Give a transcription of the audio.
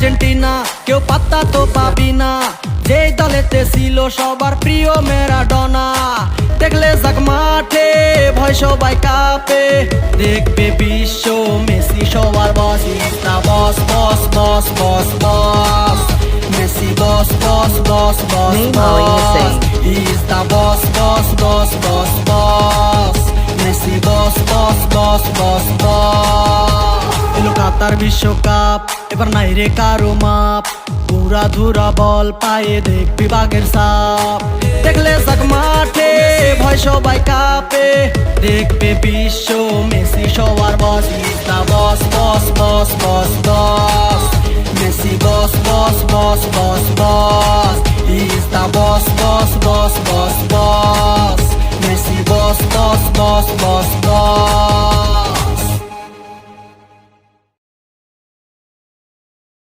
Argentina, কেউ পাত্তা তো পাবি না। যেই দলেতে ছিল সবার প্রিয় ম্যারাডোনা, দেখলে যাক মাঠে ভয় সবাই কাঁপে। দেখবে বিশ্ব মেসি সবার boss, is the boss boss boss boss boss. Messi boss boss boss boss boss, is the boss boss boss boss boss. Messi boss boss boss boss boss. এলো কাতার বিশ্বকাপ, এবার নাই রে কারো মাপ। পুরা ধুরা বল পায়ে দেখবি বাগের সাপ। দেখলে যাক মাঠে ভয় সবাই কাঁপে। দেখবে বিশ্ব মেসি সবার boss, is the boss boss boss boss boss. Messi boss boss boss boss boss, is the boss boss boss boss boss. Messi boss boss boss boss boss.